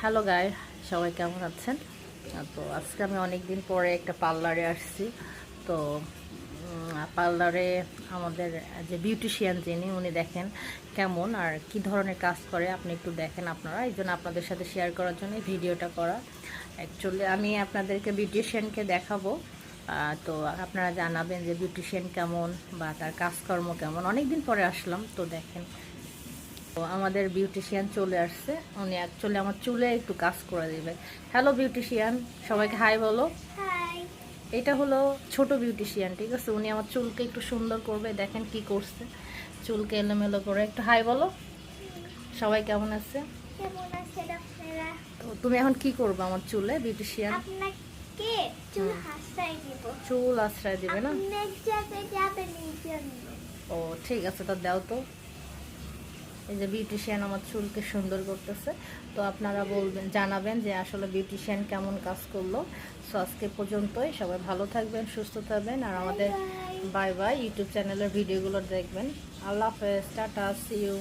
Hello guys, সবাই কেমন আছেন? তো আজকে আমি অনেক দিন পরে একটা পার্লারে আসছি। তো পার্লারে আমাদের যে বিউটিশিয়ান যিনি উনি দেখেন কেমন আর কি ধরনের কাজ করে আপনি একটু দেখেন আপনারা, এই জন্য আপনাদের সাথে শেয়ার করার জন্য এই ভিডিওটা করা। অ্যাকচুয়ালি আমি আপনাদেরকে বিউটিশিয়ানকে দেখাবো। তো আপনারা জানাবেন যে বিউটিশিয়ান কেমন বা তার কাজকর্ম কেমন। অনেক দিন পরে আসলাম, তো দেখেন। তো আমাদের বিউটিশিয়ান চলে আসছে। উনি অ্যাকচুয়ালি আমার চুলে একটু কাজ করে দেবে। হ্যালো বিউটিশিয়ান, সবাইকে হাই বলো। হাই। এটা হলো ছোট বিউটিশিয়ান, ঠিক আছে? উনি আমার চুলকে একটু সুন্দর করবে। দেখেন কি করছে, চুলকে এলোমেলো করে। একটু হাই বলো। সবাই কেমন আছে? কেমন আছেন আপনারা? তো তুমি এখন কি করবে আমার চুলে, বিউটিশিয়ান? আপনাকে চুল হাসাই দিব। চুল আশ্রয় দিবে না? আপনি এক জায়গায় যাবেন এই জন্য। ও ঠিক আছে, তা দাও তো। এই যে বিউটিশিয়ান আমার চুলকে সুন্দর করতেছে। তো আপনারা বলবেন, জানাবেন যে আসলে বিউটিশিয়ান কেমন কাজ করলো। সো আজকে পর্যন্তই। সবাই ভালো থাকবেন, সুস্থ থাকবেন, আর আমাদের বাই। বাই বাই ইউটিউব চ্যানেলের ভিডিওগুলো দেখবেন। আল্লাহ হাফেজ, টাটা, সি ইউ।